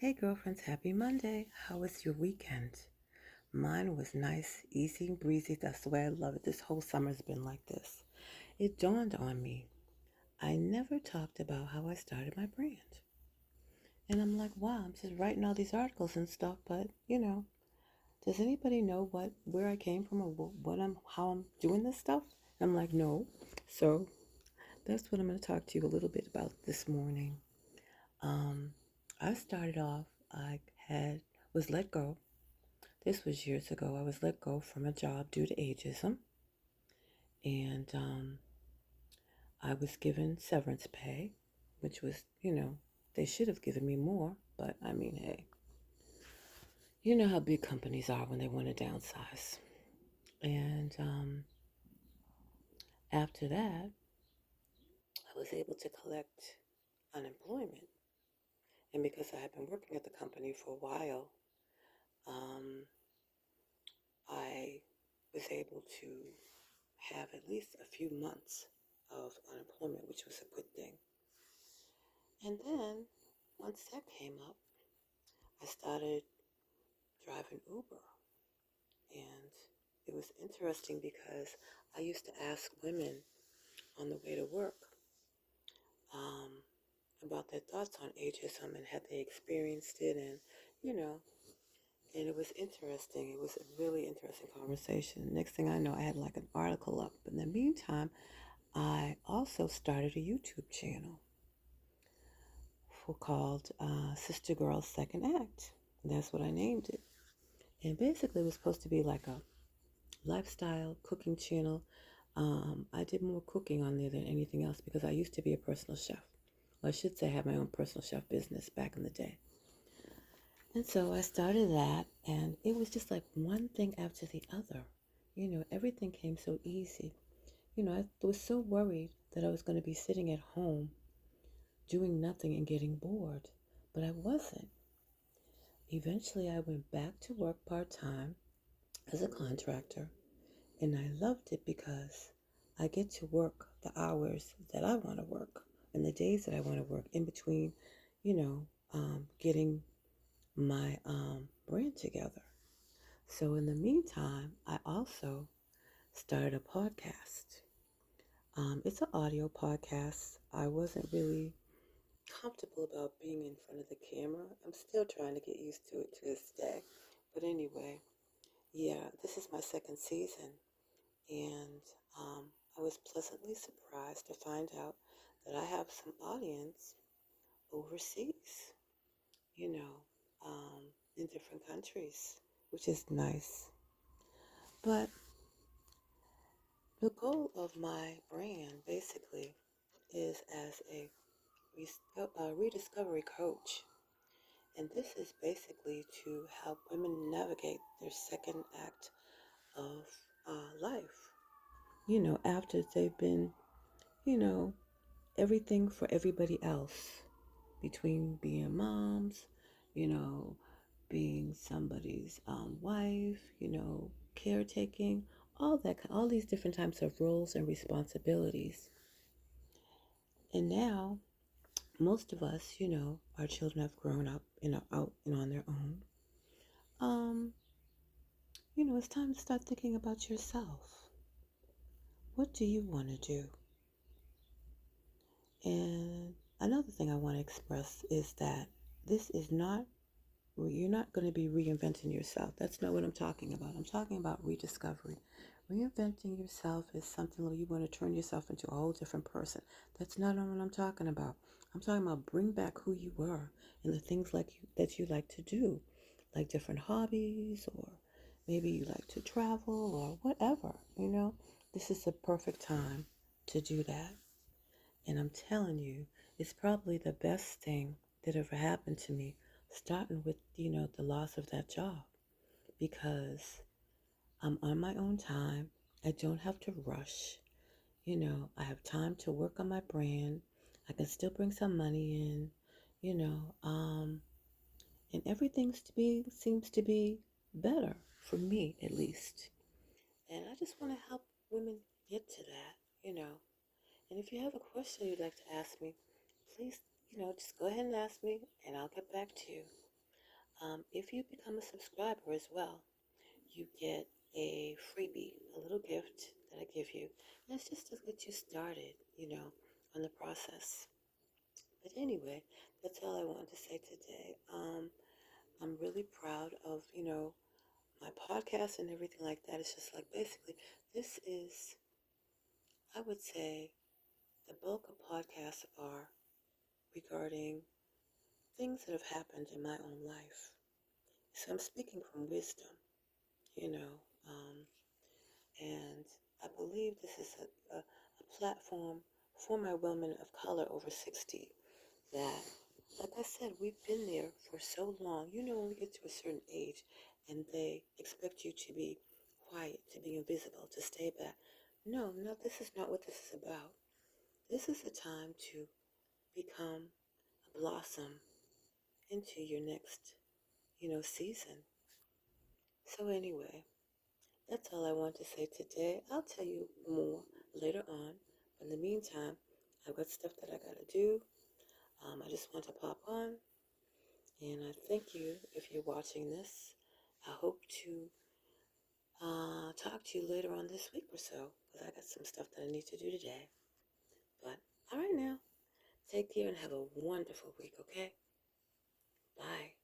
Hey girlfriends, happy Monday. How was your weekend? Mine was nice, easy, breezy. That's the way I love it. This whole summer's been like this. It dawned on me. I never talked about how I started my brand. And I'm like, wow, I'm just writing all these articles and stuff, but does anybody know where I came from or how I'm doing this stuff? And I'm like, no. So that's what I'm going to talk to you a little bit about this morning. Um, I started off, I had was let go. This was years ago. I was let go from a job due to ageism, and I was given severance pay, which was, they should have given me more, but I mean, hey, you know how big companies are when they want to downsize. And after that, I was able to collect unemployment. And because I had been working at the company for a while, um, I was able to have at least a few months of unemployment, which was a good thing. And then once that came up, I started driving Uber. And it was interesting because I used to ask women on the way to work um, about their thoughts on ageism and had they experienced it. You know, and it was interesting. It was a really interesting conversation. Next thing I know, I had like an article up. But in the meantime, I also started a YouTube channel called Sister Girl's Second Act. And that's what I named it. And basically, it was supposed to be like a lifestyle cooking channel. I did more cooking on there than anything else because I used to be a personal chef. Well, I should say I had my own personal chef business back in the day. And so I started that, and it was just like one thing after the other. Everything came so easy. I was so worried that I was going to be sitting at home doing nothing and getting bored, but I wasn't. Eventually, I went back to work part time as a contractor, and I loved it because I get to work the hours that I want to work and the days that I want to work in between, getting my brand together. So in the meantime, I also started a podcast. It's an audio podcast. I wasn't really comfortable about being in front of the camera. I'm still trying to get used to it to this day. But anyway, yeah, this is my second season. And I was pleasantly surprised to find out that I have some audience overseas, you know, um, in different countries, which is nice. But the goal of my brand basically is as a rediscovery coach. And this is basically to help women navigate their second act of life. After they've been, you know, everything for everybody else between being moms, you know, being somebody's wife, caretaking, all these different types of roles and responsibilities. And now, most of us, our children have grown up and are out and on their own. Um, it's time to start thinking about yourself. What do you want to do? And another thing I want to express is that this is not you're not going to be reinventing yourself. That's not what I'm talking about. I'm talking about rediscovery. Reinventing yourself is something where you want to turn yourself into a whole different person. That's not what I'm talking about. I'm talking about bring back who you were and the things that you like to do, like different hobbies, or maybe you like to travel or whatever. This is the perfect time to do that. And I'm telling you, it's probably the best thing that ever happened to me, starting with, the loss of that job. Because I'm on my own time. I don't have to rush. I have time to work on my brand. I can still bring some money in, you know, um, and everything seems to be better for me at least. And I just want to help women get to that. And if you have a question you'd like to ask me, please, just go ahead and ask me and I'll get back to you. If you become a subscriber as well, you get a freebie, a little gift that I give you. And it's just to get you started, on the process. But anyway, that's all I wanted to say today. I'm really proud of, my podcast and everything like that. It's just like basically, this is, I would say, the bulk of podcasts are regarding things that have happened in my own life. So I'm speaking from wisdom, you know, um, and I believe this is a platform for my women of color over 60 that, like I said, we've been there for so long. When we get to a certain age and they expect you to be quiet, to be invisible, to stay back. No, no, this is not what this is about. This is the time to become a blossom into your next, season. So anyway, that's all I want to say today. I'll tell you more later on. In the meantime, I've got stuff that I gotta do. I just want to pop on and I thank you if you're watching this. I hope to talk to you later on this week or so because I got some stuff that I need to do today. But all right now, take care and have a wonderful week, okay? Bye.